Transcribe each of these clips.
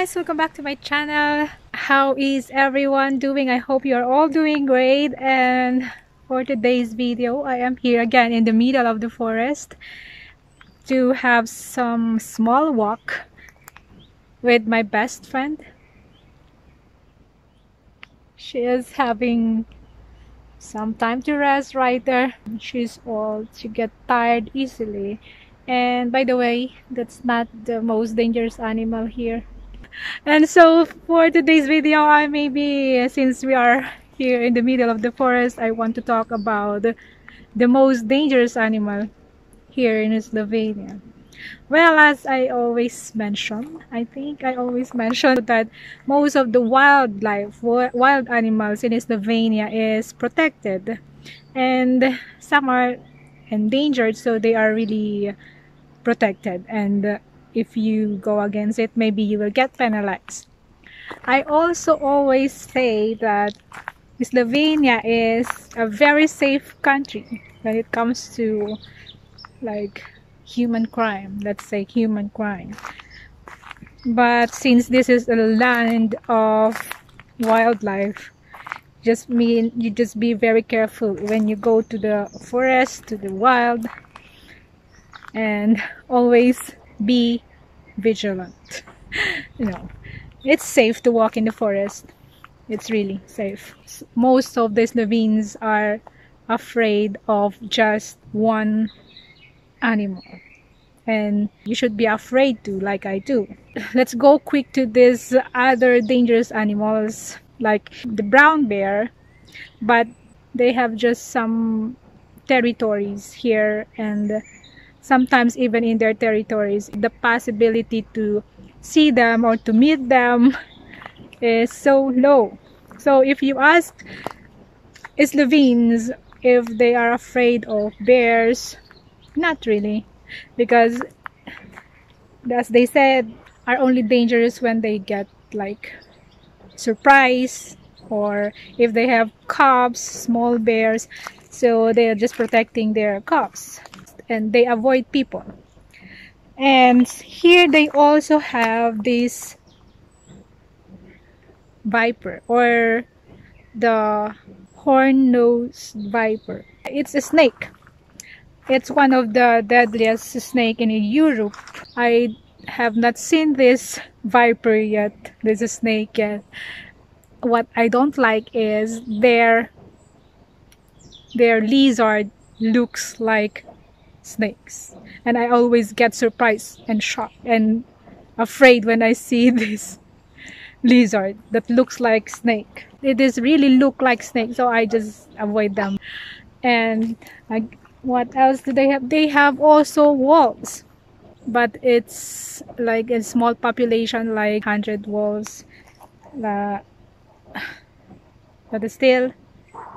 guys, welcome back to my channel. How is everyone doing? I hope you are all doing great. And for today's video, I am here again in the middle of the forest to have some small walk with my best friend. She is having some time to rest right there. She's old, she gets tired easily. And by the way, that's not the most dangerous animal here. And so for today's video, since we are here in the middle of the forest, I want to talk about the most dangerous animal here in Slovenia. Well, as I always mention, that most of the wild animals in Slovenia is protected, and some are endangered, so they are really protected, and if you go against it, maybe you will get penalized. I also always say that Slovenia is a very safe country when it comes to like human crime, let's say human crime. But since this is a land of wildlife, you just be very careful when you go to the forest, to the wild, and always be vigilant. It's safe to walk in the forest. It's really safe. Most of the Slovenes are afraid of just one animal, and you should be afraid to, like I do. Let's go quick to these other dangerous animals like the brown bear, but they have just some territories here, and sometimes even in their territories, the possibility to see them or to meet them is so low. So if you ask Slovenes if they are afraid of bears, not really, because as they said, are only dangerous when they get like surprised, or if they have cubs, small bears, so they are just protecting their cubs and they avoid people. And here they also have this viper, or the horn-nosed viper. It's a snake. It's one of the deadliest snake in Europe. I have not seen this viper yet, this snake yet. What I don't like is their lizard looks like snakes, and I always get surprised and shocked and afraid when I see this lizard that looks like snake. It is really look like snake, so I just avoid them. And what else do they have? They have also wolves, but it's like a small population, like 100 wolves, but still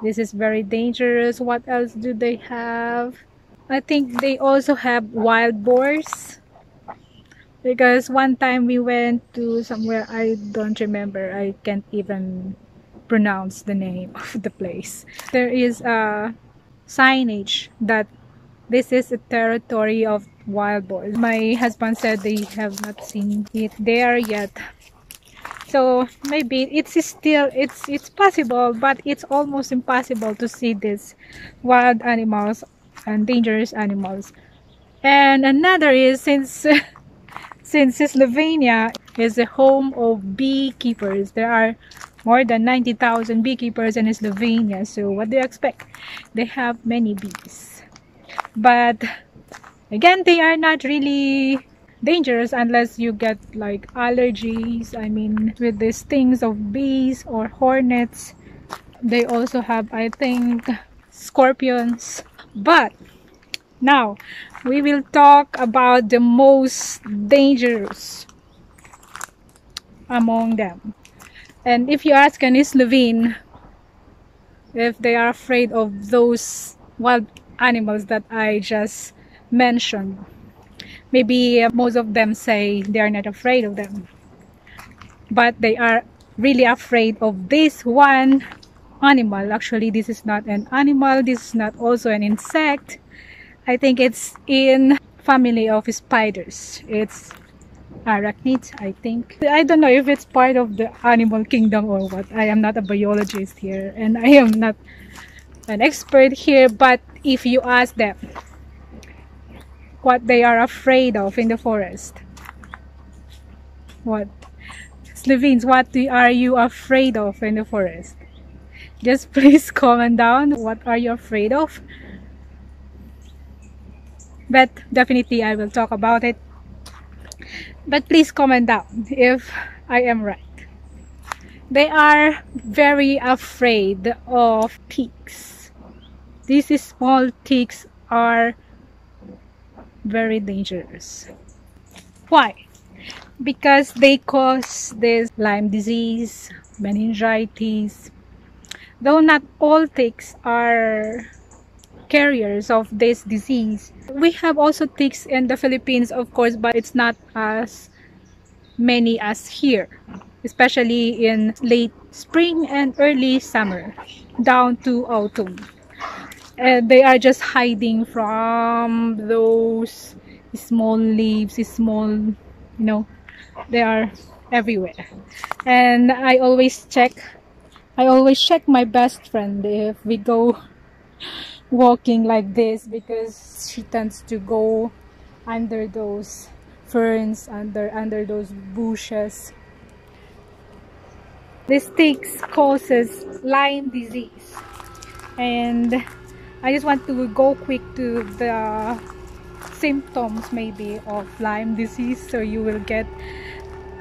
this is very dangerous. What else do they have? I think they also have wild boars, because one time we went to somewhere, I don't remember, I can't even pronounce the name of the place. There is a signage that this is a territory of wild boars. My husband said they have not seen it there yet. So maybe it's possible, but it's almost impossible to see these wild animals and dangerous animals. And another is, since Slovenia is a home of beekeepers, there are more than 90,000 beekeepers in Slovenia. So what do you expect? They have many bees, but again, they are not really dangerous unless you get like allergies. I mean, with the stings of bees or hornets. They also have, I think, scorpions. But now we will talk about the most dangerous among them. And if you ask any Slovene if they are afraid of those wild animals that I just mentioned, maybe most of them say they are not afraid of them, but they are really afraid of this one animal. Actually, this is not an animal, this is not also an insect. I think it's in family of spiders. It's arachnids, I think. I don't know if it's part of the animal kingdom or what. I am not a biologist here and I am not an expert here, but if you ask them what they are afraid of in the forest, what Slovenes, what are you afraid of in the forest? Just please comment down what are you afraid of. But definitely I will talk about it. But please comment down if I am right. They are very afraid of ticks. These small ticks are very dangerous. Why? Because they cause this Lyme disease, meningitis. Though not all ticks are carriers of this disease. We have also ticks in the Philippines, of course, but it's not as many as here, especially in late spring and early summer down to autumn. They are just hiding from those small leaves, they are everywhere. And I always check my best friend if we go walking like this, because she tends to go under those ferns, under those bushes. This ticks causes Lyme disease, and I just want to go quick to the symptoms maybe of Lyme disease, so you will get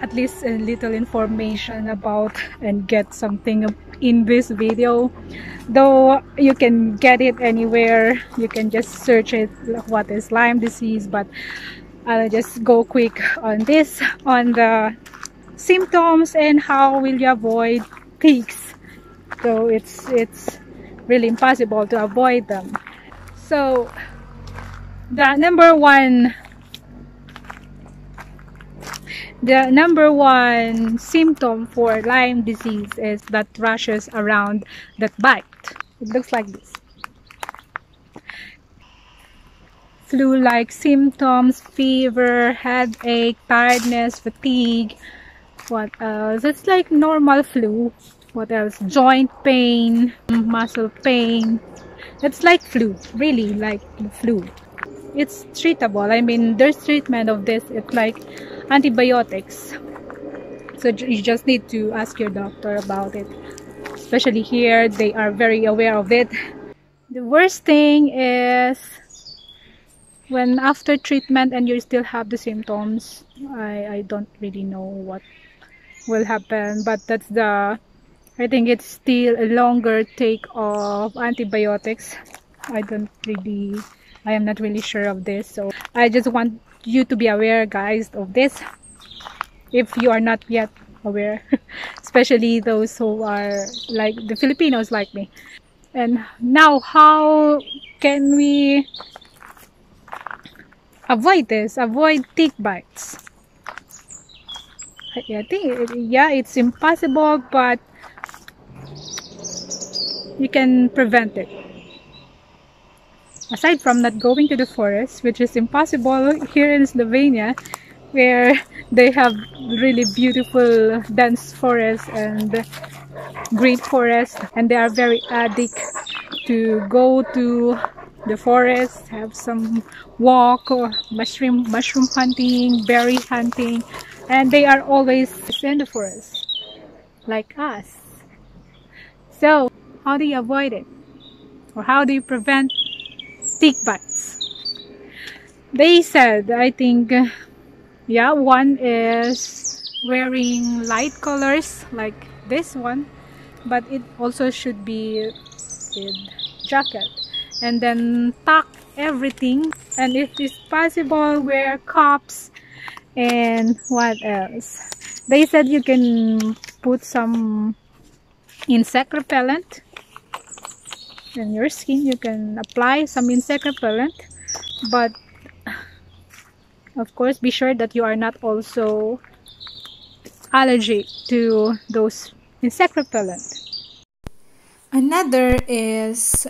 at least a little information about and get something in this video. Though you can get it anywhere, you can just search it, what is Lyme disease, but I'll just go quick on this, on the symptoms and how will you avoid ticks. So it's really impossible to avoid them. So the number one symptom for Lyme disease is that rashes around that bite. It looks like this. Flu-like symptoms, fever, headache, tiredness, fatigue. What else? It's like normal flu. What else? Joint pain, muscle pain. It's like flu, really like flu. It's treatable. I mean, there's treatment of this. It's like antibiotics. So you just need to ask your doctor about it. Especially here, they are very aware of it. The worst thing is when after treatment and you still have the symptoms. I don't really know what will happen, but that's I think it's still a longer take of antibiotics. I am not really sure of this, so I just want you to be aware, guys, of this if you are not yet aware. Especially those who are like the Filipinos like me. And now, how can we avoid this? Avoid tick bites? I think, yeah, it's impossible, but you can prevent it. Aside from not going to the forest, which is impossible here in Slovenia, where they have really beautiful dense forests and great forests, and they are very addict to go to the forest, have some walk or mushroom hunting, berry hunting, and they are always in the forest like us. So how do you avoid it, or how do you prevent tick bites? They said, I think, yeah, one is wearing light colors like this one, but it also should be with jacket, and then tuck everything, and if it's possible, wear caps. And what else? They said you can put some insect repellent in your skin. You can apply some insect repellent, but of course be sure that you are not also allergic to those insect repellent. Another is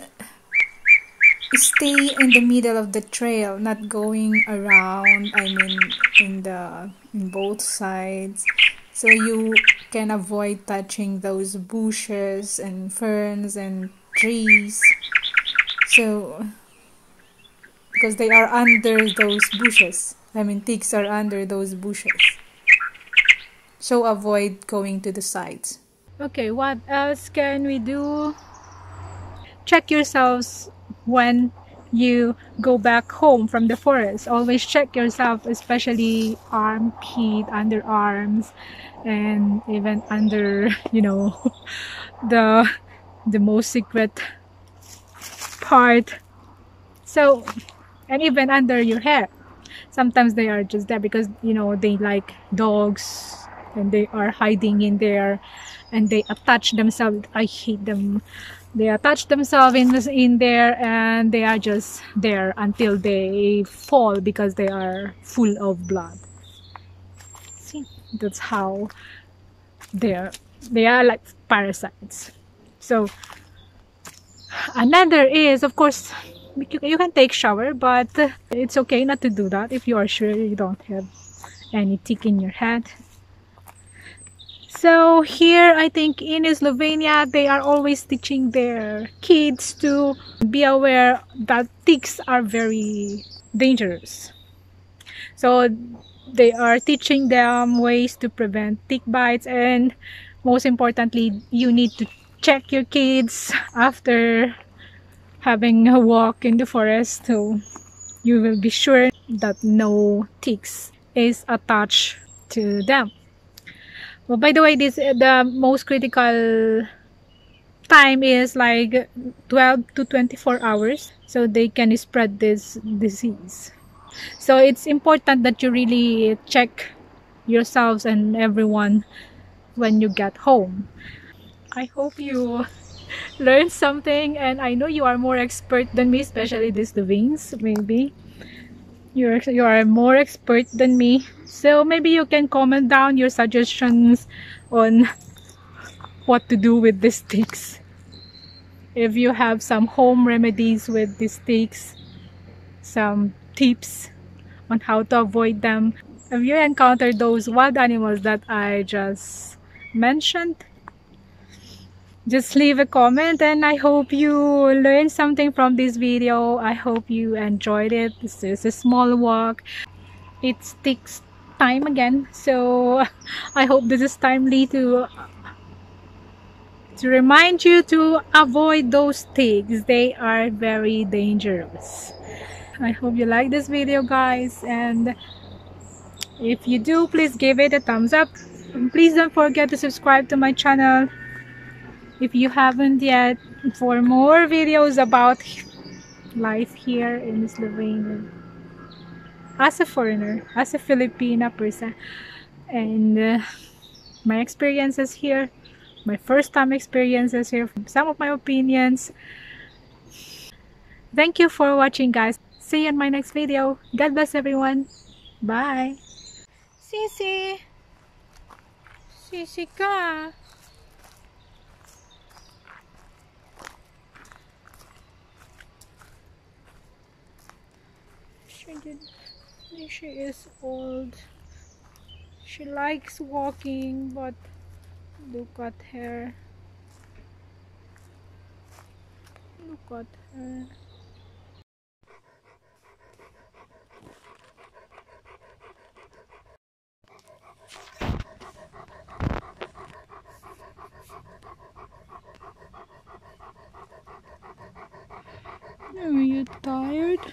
stay in the middle of the trail, not going around, I mean in both sides, so you can avoid touching those bushes and ferns and trees. So because they are under those bushes, I mean ticks are under those bushes, so avoid going to the sides. Okay, what else can we do? Check yourselves when you go back home from the forest. Always check yourself, especially armpit, underarms, and even under, the the most secret part. So, and even under your hair. Sometimes they are just there because, they like dogs and they are hiding in there and they attach themselves. I hate them. They attach themselves in there and they are just there until they fall because they are full of blood. See, that's how they are like parasites. So another is, of course, you can take shower, but it's okay not to do that if you are sure you don't have any tick in your head. So here, I think in Slovenia, they are always teaching their kids to be aware that ticks are very dangerous. So they are teaching them ways to prevent tick bites, and most importantly, you need to check your kids after having a walk in the forest, so you will be sure that no ticks is attached to them. Well, by the way, the most critical time is like 12 to 24 hours, so they can spread this disease. So it's important that you really check yourselves and everyone when you get home. I hope you learned something, and I know you are more expert than me, especially the Slovenes. Maybe you are more expert than me, so maybe you can comment down your suggestions on what to do with these sticks. If you have some home remedies with these sticks, some tips on how to avoid them. If you encounter those wild animals that I just mentioned, just leave a comment, and I hope you learned something from this video. I hope you enjoyed it. This is a small walk. It takes time again, so I hope this is timely to remind you to avoid those ticks. They are very dangerous. I hope you like this video, guys, and if you do, please give it a thumbs up. And please don't forget to subscribe to my channel if you haven't yet, for more videos about life here in Slovenia as a foreigner, as a Filipina person, and my experiences here, my first time experiences here, some of my opinions. Thank you for watching, guys. See you in my next video. God bless everyone. Bye. Sisi, Sisi ka. She is old. She likes walking, but look at her. Look at her. Are you tired?